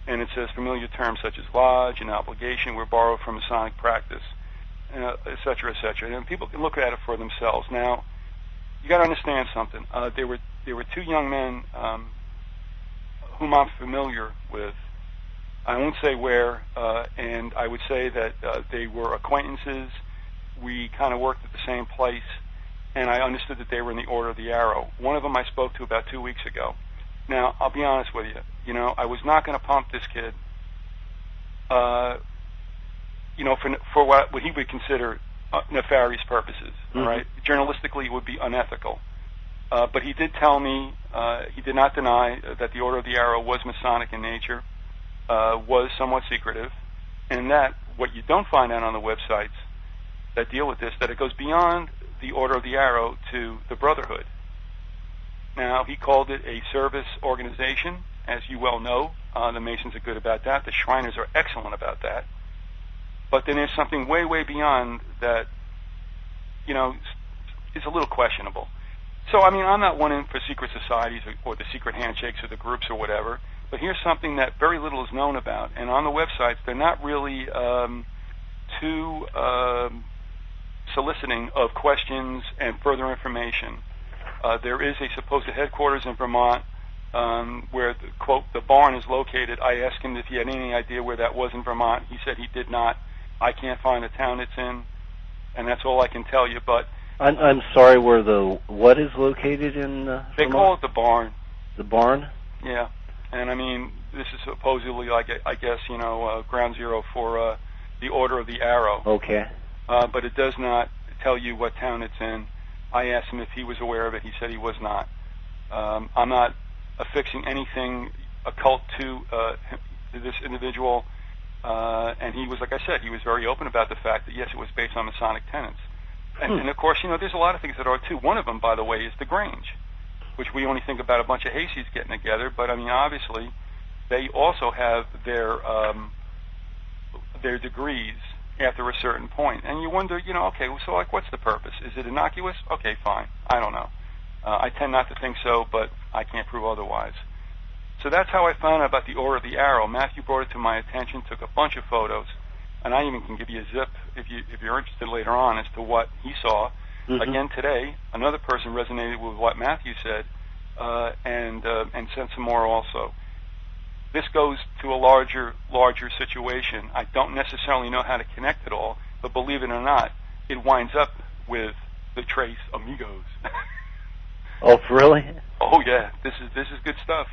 And it says familiar terms such as lodge and obligation were borrowed from Masonic practice, et cetera, et cetera. And people can look at it for themselves. Now, you got to understand something. There were 2 young men whom I'm familiar with. I won't say where, and I would say that they were acquaintances. We kind of worked at the same place, and I understood that they were in the Order of the Arrow. One of them I spoke to about 2 weeks ago. Now, I'll be honest with you. I was not going to pump this kid, for what he would consider nefarious purposes. Mm-hmm. All right, journalistically, it would be unethical. But he did tell me he did not deny that the Order of the Arrow was Masonic in nature. Was somewhat secretive, and that what you don't find out on the websites that deal with this, that it goes beyond the Order of the Arrow to the Brotherhood. Now, he called it a service organization, as you well know. The Masons are good about that. The Shriners are excellent about that. But then there's something way, way beyond that, you know, is a little questionable. So, I mean, I'm not one in for secret societies or the secret handshakes or the groups or whatever, but here's something that very little is known about. And on the websites, they're not really too soliciting of questions and further information. There is a supposed headquarters in Vermont where, quote, the barn is located. I asked him if he had any idea where that was in Vermont. He said he did not. I can't find the town it's in, and that's all I can tell you. But I'm sorry, where the what is located in they Vermont? call it the barn. The barn? Yeah, and I mean, this is supposedly, like, I guess, you know, ground zero for the Order of the Arrow. Okay. But it does not tell you what town it's in. I asked him if he was aware of it. He said he was not. I'm not affixing anything occult to this individual. And he was, like I said, he was very open about the fact that, yes, it was based on Masonic tenets. And of course, you know, there's a lot of things that are, too. One of them, by the way, is the Grange, which we only think about a bunch of hayseeds getting together. But, I mean, obviously, they also have their degrees after a certain point. And you wonder, you know, okay, so, like, what's the purpose? Is it innocuous? Okay, fine. I don't know. I tend not to think so, but I can't prove otherwise. So that's how I found out about the Order of the Arrow. Matthew brought it to my attention, took a bunch of photos, and I even can give you a zip if you're interested later on as to what he saw. Mm-hmm. Again today, another person resonated with what Matthew said, and sent some more also. This goes to a larger situation. I don't necessarily know how to connect it all, but believe it or not, it winds up with the Tres Amigos. Oh, really? Oh yeah, this is good stuff.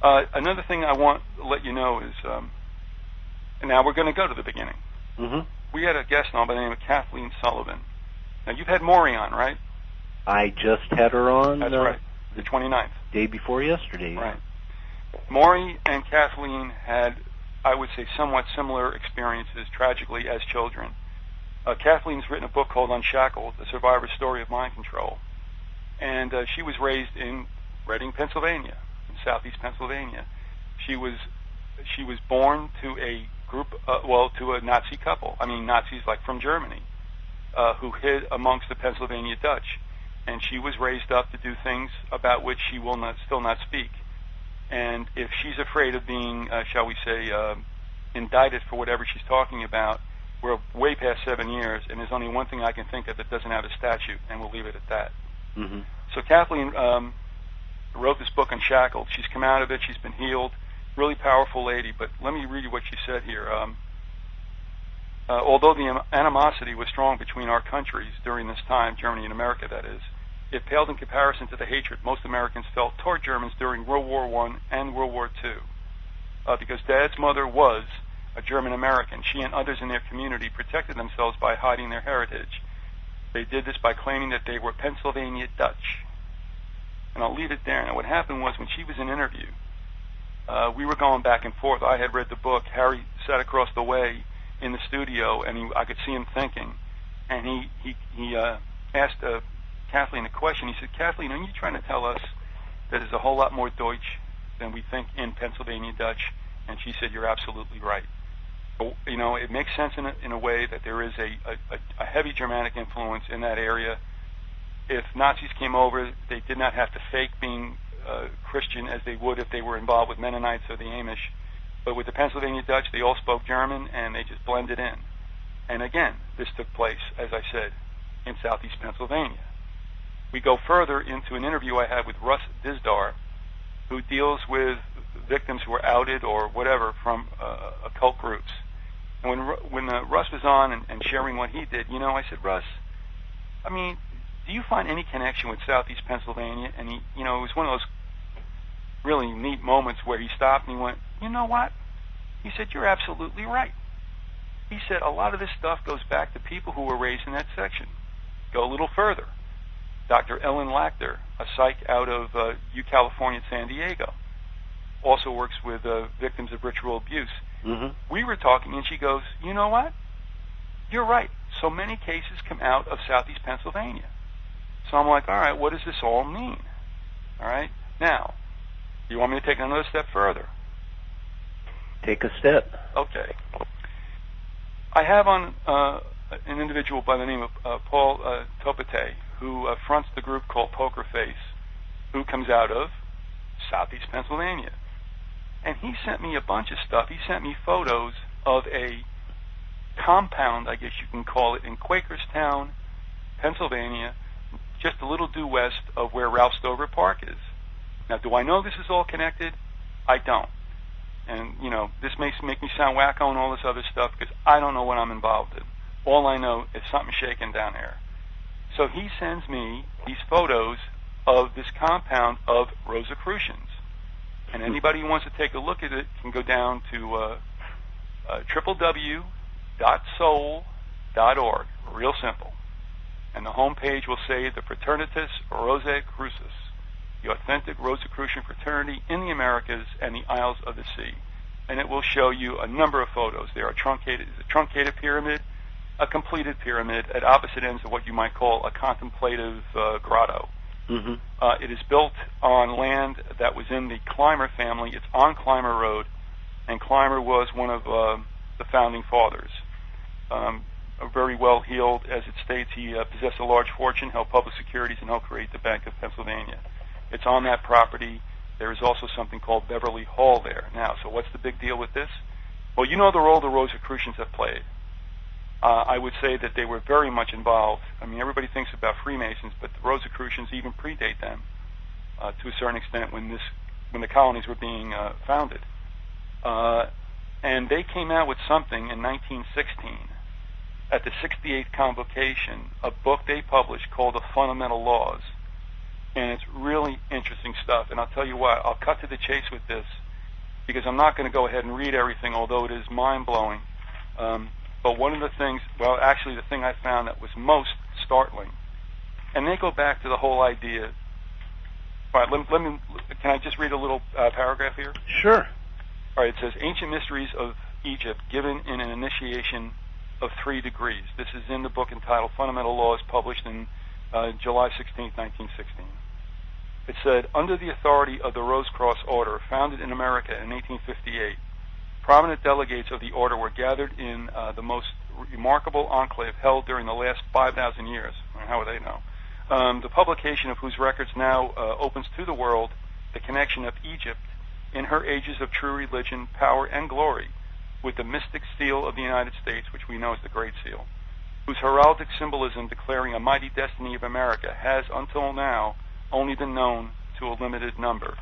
Another thing I want to let you know is, now we're going to go to the beginning. Mm-hmm. We had a guest on by the name of Kathleen Sullivan. Now, you've had Maury on, right? I just had her on. That's right, the 29th. Day before yesterday. Right. Maury and Kathleen had, I would say, somewhat similar experiences, tragically, as children. Kathleen's written a book called Unshackled, The Survivor's Story of Mind Control. And she was raised in Reading, Pennsylvania, in southeast Pennsylvania. She was born to a group, to a Nazi couple. I mean, Nazis like from Germany, who hid amongst the Pennsylvania Dutch. And she was raised up to do things about which she will still not speak. And if she's afraid of being, shall we say, indicted for whatever she's talking about, we're way past 7 years, and there's only one thing I can think of that doesn't have a statute, and we'll leave it at that. Mm-hmm. So Kathleen wrote this book Unshackled. She's come out of it. She's been healed. Really powerful lady, but let me read you what she said here. Although the animosity was strong between our countries during this time, Germany and America, that is, it paled in comparison to the hatred most Americans felt toward Germans during World War I and World War II. Because Dad's mother was a German American, she and others in their community protected themselves by hiding their heritage. They did this by claiming that they were Pennsylvania Dutch. And I'll leave it there. Now, what happened was when she was in interview, we were going back and forth. I had read the book. Harry sat across the way in the studio, and I could see him thinking. And he asked Kathleen a question. He said, Kathleen, are you trying to tell us that there's a whole lot more Deutsch than we think in Pennsylvania Dutch? And she said, you're absolutely right. But, you know, it makes sense in a way that there is a heavy Germanic influence in that area. If Nazis came over, they did not have to fake being Christian as they would if they were involved with Mennonites or the Amish. But with the Pennsylvania Dutch, they all spoke German, and they just blended in. And again, this took place, as I said, in southeast Pennsylvania. We go further into an interview I had with Russ Dizdar, who deals with victims who were outed or whatever from occult groups. And when Russ was on and sharing what he did, you know, I said, Russ, I mean, do you find any connection with southeast Pennsylvania? And he, you know, it was one of those really neat moments where he stopped and he went, you know what? He said, you're absolutely right. He said, a lot of this stuff goes back to people who were raised in that section. Go a little further. Dr. Ellen Lachter, a psych out of California, San Diego, also works with victims of ritual abuse. Mm-hmm. We were talking, and she goes, you know what? You're right. so many cases come out of southeast Pennsylvania. So I'm like, all right, what does this all mean? All right. Now, you want me to take another step further? Take a step. Okay. I have on an individual by the name of Paul Topete, who fronts the group called Poker Face, who comes out of southeast Pennsylvania. And he sent me a bunch of stuff. He sent me photos of a compound, I guess you can call it, in Quakerstown, Pennsylvania, just a little due west of where Ralph Stover Park is. Now, do I know this is all connected? I don't. And, you know, this may make me sound wacko and all this other stuff because I don't know what I'm involved in. All I know is something shaking down there. So he sends me these photos of this compound of Rosicrucians. And anybody who wants to take a look at it can go down to www.soul.org. Real simple. And the home page will say the Fraternitas Rosicrucis, the authentic Rosicrucian fraternity in the Americas and the Isles of the Sea. And it will show you a number of photos. There are a truncated pyramid, a completed pyramid at opposite ends of what you might call a contemplative grotto. Mm-hmm. It is built on land that was in the Clymer family. It's on Clymer Road, and Clymer was one of the founding fathers. Very well heeled, as it states, he possessed a large fortune, held public securities, and helped create the Bank of Pennsylvania. It's on that property. There is also something called Beverly Hall there. Now, so what's the big deal with this? Well, you know the role the Rosicrucians have played. I would say that they were very much involved. I mean, everybody thinks about Freemasons, but the Rosicrucians even predate them to a certain extent when the colonies were being founded. And they came out with something in 1916 at the 68th Convocation, a book they published called The Fundamental Laws. And it's really interesting stuff. And I'll tell you what, I'll cut to the chase with this because I'm not going to go ahead and read everything, although it is mind-blowing. But one of the things, well, actually the thing I found that was most startling, and they go back to the whole idea. All right, can I just read a little paragraph here? Sure. All right, it says, Ancient Mysteries of Egypt given in an initiation of 3 degrees. This is in the book entitled Fundamental Laws, published in July 16, 1916. It said, under the authority of the Rose Cross Order, founded in America in 1858, prominent delegates of the order were gathered in the most remarkable enclave held during the last 5,000 years. How would they know? The publication of whose records now opens to the world the connection of Egypt in her ages of true religion, power, and glory with the mystic seal of the United States, which we know as the Great Seal, whose heraldic symbolism declaring a mighty destiny of America has until now only been known to a limited number.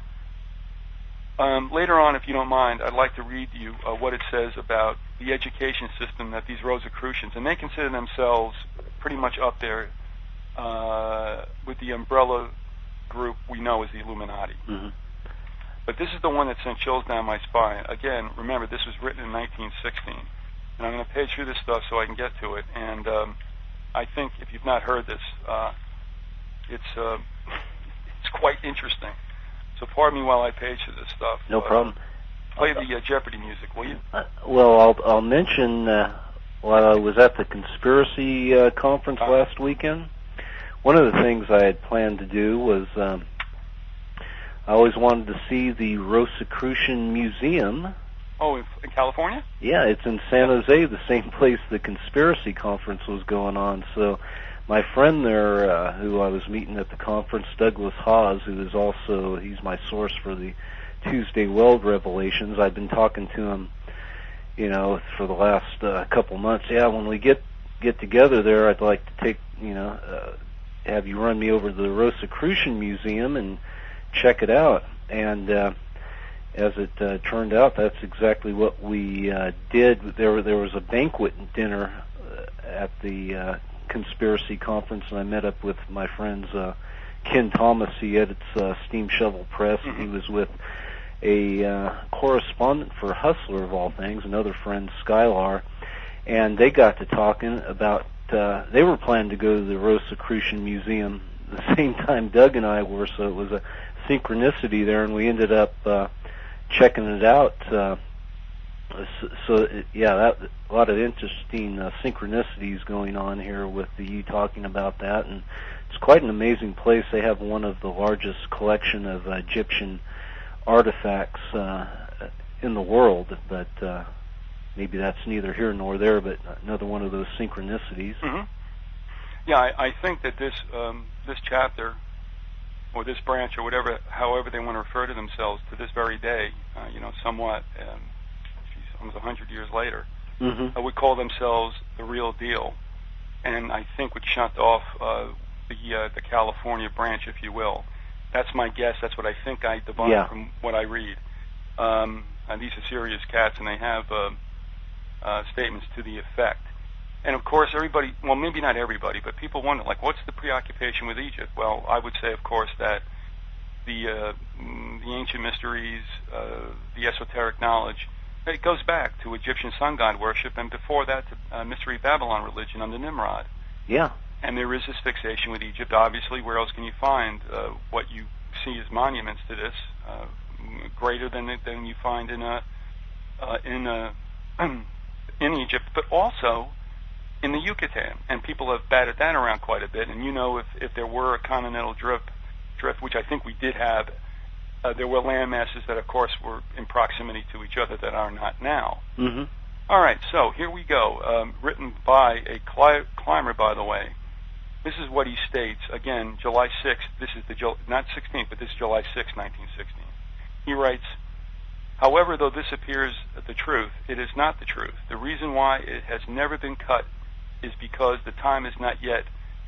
Later on, if you don't mind, I'd like to read you what it says about the education system that these Rosicrucians, and they consider themselves pretty much up there with the umbrella group we know as the Illuminati. Mm-hmm. But this is the one that sent chills down my spine. Again, remember, this was written in 1916. And I'm going to page through this stuff so I can get to it. And I think if you've not heard this, it's quite interesting. So pardon me while I page through this stuff. No problem. Play the Jeopardy music, will you? Well, I'll mention while I was at the conspiracy conference last weekend, one of the things I had planned to do was I always wanted to see the Rosicrucian Museum. Oh, in California? Yeah, it's in San Jose, the same place the conspiracy conference was going on. So my friend there, who I was meeting at the conference, Douglas Haas, who is also, he's my source for the Tuesday Weld Revelations. I've been talking to him, you know, for the last couple months. Yeah, when we get together there, I'd like to take, you know, have you run me over to the Rosicrucian Museum and check it out. And as it turned out, that's exactly what we did. There was a banquet dinner at the conspiracy conference, and I met up with my friends Ken Thomas. He edits Steam Shovel Press, and he was with a correspondent for Hustler, of all things, another friend, Skylar, and they got to talking about, they were planning to go to the Rosicrucian Museum the same time Doug and I were, so it was a synchronicity there, and we ended up checking it out A lot of interesting synchronicities going on here with you talking about that, and it's quite an amazing place. They have one of the largest collection of Egyptian artifacts in the world, but maybe that's neither here nor there, but another one of those synchronicities. Mm-hmm. Yeah, I think that this chapter, or this branch, or whatever, however they want to refer to themselves, to this very day, somewhat, almost 100 years later, would call themselves the real deal, and I think would shunt off the California branch, if you will. That's my guess. That's what I think I divine from what I read. And these are serious cats, and they have statements to the effect. And of course, everybody, well, maybe not everybody, but people wonder, like, what's the preoccupation with Egypt? Well, I would say, of course, that the ancient mysteries, the esoteric knowledge, it goes back to Egyptian sun god worship, and before that, to Mystery Babylon religion under Nimrod. Yeah. And there is this fixation with Egypt. Obviously, where else can you find what you see as monuments to this, greater than you find in Egypt, but also in the Yucatan, and people have batted that around quite a bit. And if there were a continental drift, which I think we did have, there were land masses that, of course, were in proximity to each other that are not now. Mm-hmm. All right, so here we go. Written by a climber, by the way. This is what he states. Again, July 6th. This is not 16th, but this is July 6th, 1916. He writes, "However, though this appears the truth, it is not the truth. The reason why it has never been cut is because the time is not yet,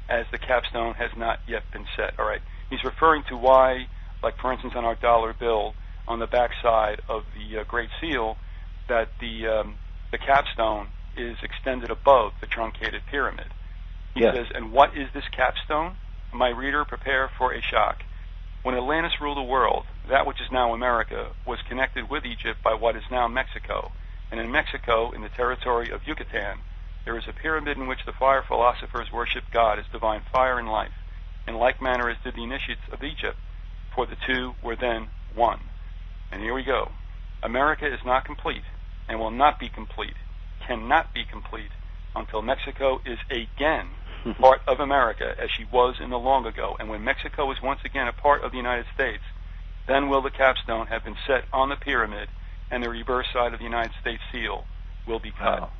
as the capstone has not yet been set." All right. He's referring to why, like for instance on our dollar bill, on the back side of the Great Seal, that the capstone is extended above the truncated pyramid. He says, "And what is this capstone? My reader, prepare for a shock. When Atlantis ruled the world, that which is now America was connected with Egypt by what is now Mexico. And in Mexico, in the territory of Yucatan, there is a pyramid in which the fire philosophers worship God as divine fire and life, in like manner as did the initiates of Egypt, for the two were then one." And here we go. "America is not complete, and will not be complete, cannot be complete, until Mexico is again part of America as she was in the long ago. And when Mexico is once again a part of the United States, then will the capstone have been set on the pyramid, and the reverse side of the United States seal will be cut." Wow.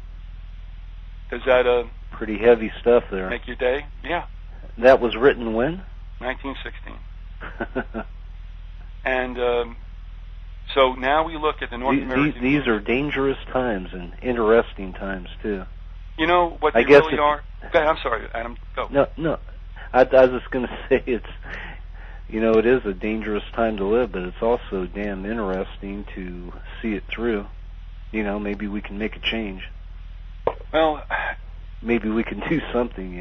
Does that pretty heavy stuff there? Make your day? Yeah. That was written when? 1916. And so now we look at the North American. These are dangerous times and interesting times too. You know what they really are? Go ahead, I'm sorry, Adam. Go. No. I was just going to say it is a dangerous time to live, but it's also damn interesting to see it through. Maybe we can make a change. Well, maybe we can do something.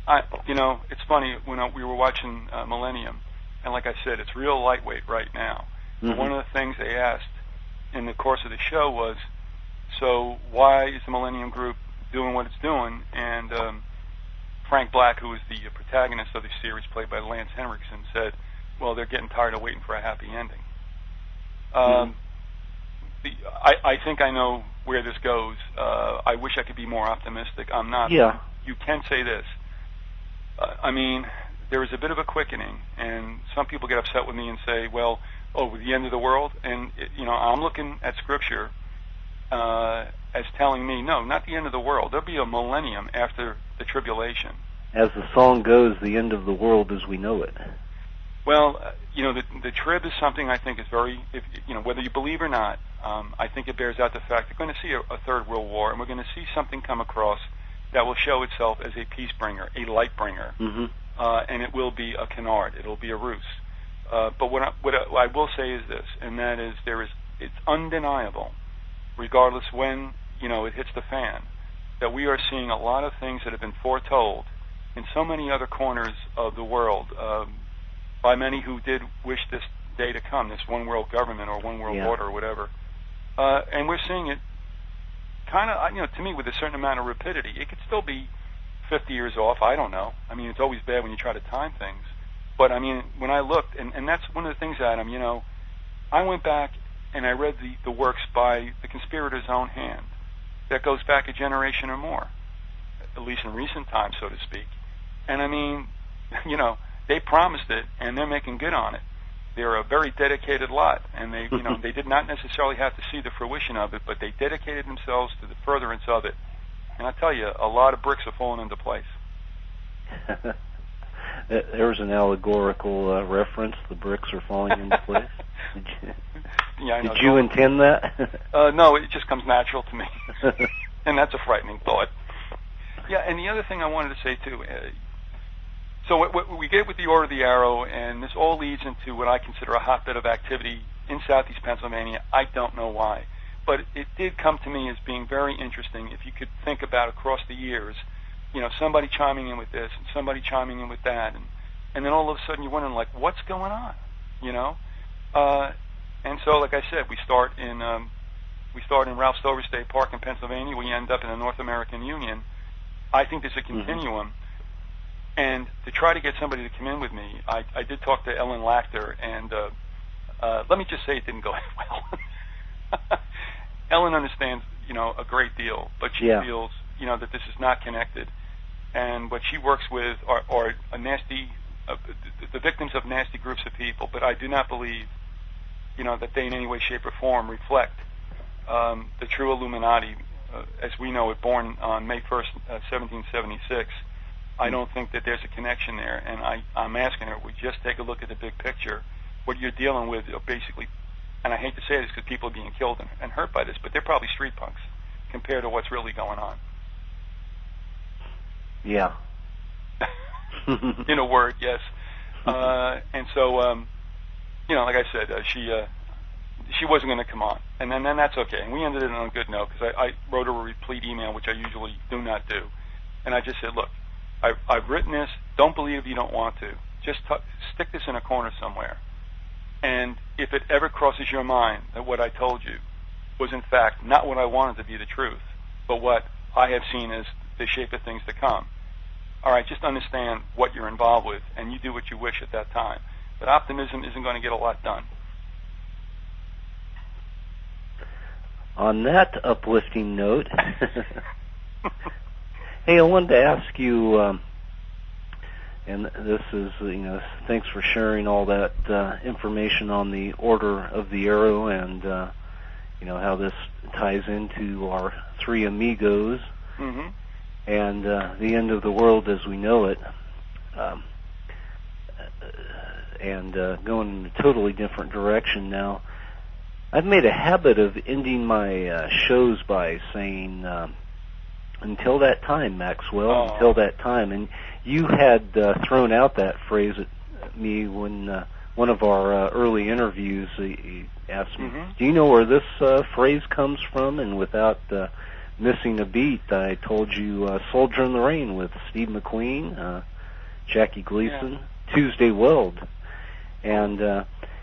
It's funny when we were watching Millennium, and like I said, it's real lightweight right now. Mm-hmm. One of the things they asked in the course of the show was, so why is the Millennium Group doing what it's doing? And Frank Black, who is the protagonist of the series, played by Lance Henriksen, said, well, they're getting tired of waiting for a happy ending. I think I know where this goes. I wish I could be more optimistic. I'm not. Yeah. You can say this. There is a bit of a quickening, and some people get upset with me and say, well, with the end of the world? And, I'm looking at Scripture as telling me, no, not the end of the world. There'll be a millennium after the tribulation. As the song goes, the end of the world as we know it. Well, the trib is something I think is very, whether you believe or not, I think it bears out the fact we're going to see a third world war, and we're going to see something come across that will show itself as a peace bringer, a light bringer, and it will be a canard, it'll be a ruse. But what I will say is this, and that is it's undeniable, regardless when it hits the fan, that we are seeing a lot of things that have been foretold in so many other corners of the world by many who did wish this day to come, this one world government or one world order or whatever. And we're seeing it kind of, to me, with a certain amount of rapidity. It could still be 50 years off. I don't know. It's always bad when you try to time things. But, when I looked, and that's one of the things, Adam, I went back and I read the works by the conspirator's own hand that goes back a generation or more, at least in recent times, so to speak. And I mean, you know, they promised it, and they're making good on it. They're a very dedicated lot, and they, you know, they did not necessarily have to see the fruition of it, but they dedicated themselves to the furtherance of it. And I tell you, a lot of bricks are falling into place. There's an allegorical reference. The bricks are falling into place. Did you intend that? No, it just comes natural to me, and that's a frightening thought. Yeah, and the other thing I wanted to say too. So what we get with the Order of the Arrow, and this all leads into what I consider a hotbed of activity in southeast Pennsylvania. I don't know why, but it did come to me as being very interesting. If you could think about across the years, you know, somebody chiming in with this and somebody chiming in with that, and then all of a sudden you're wondering, like, what's going on, you know? And so, like I said, we start in Ralph Stover State Park in Pennsylvania. We end up in the North American Union. I think there's a continuum. And to try to get somebody to come in with me, I did talk to Ellen Lachter, and let me just say it didn't go well. Ellen understands, you know, a great deal, but she feels, you know, that this is not connected. And what she works with are a nasty, the victims of nasty groups of people, but I do not believe, you know, that they in any way, shape, or form reflect the true Illuminati, as we know it, born on May 1st, 1776. I don't think that there's a connection there, and I'm asking her, we just take a look at the big picture. What you're dealing with are basically, and I hate to say this because people are being killed and hurt by this, but they're probably street punks compared to what's really going on. Yeah. In a word, yes. And so, you know, like I said, she wasn't going to come on, and then that's okay. And we ended it on a good note because I wrote her a replete email, which I usually do not do, and I just said, look, I've written this. Don't believe if you don't want to. Just stick this in a corner somewhere. And if it ever crosses your mind that what I told you was in fact not what I wanted to be the truth, but what I have seen as the shape of things to come, all right, just understand what you're involved with, and you do what you wish at that time. But optimism isn't going to get a lot done. On that uplifting note, hey, I wanted to ask you, and this is, you know, thanks for sharing all that information on the Order of the Arrow and, you know, how this ties into our three amigos and the end of the world as we know it, and going in a totally different direction now. I've made a habit of ending my shows by saying, until that time, Maxwell, until that time. And you had thrown out that phrase at me when one of our early interviews, he asked me, do you know where this phrase comes from? And without missing a beat, I told you Soldier in the Rain with Steve McQueen, Jackie Gleason, Tuesday Weld. And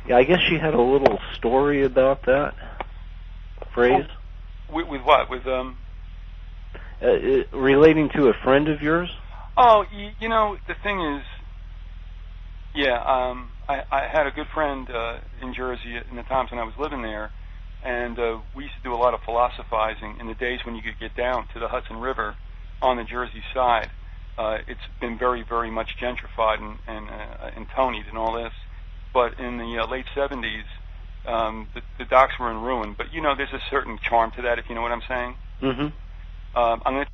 yeah, I guess you had a little story about that phrase. With what? With relating to a friend of yours? Oh, you know, the thing is, yeah, I had a good friend in Jersey in the times when I was living there, and we used to do a lot of philosophizing in the days when you could get down to the Hudson River on the Jersey side. It's been very, very much gentrified and Tony'd and all this. But in the late 70s, the docks were in ruin. But, you know, there's a certain charm to that, if you know what I'm saying. I'm going to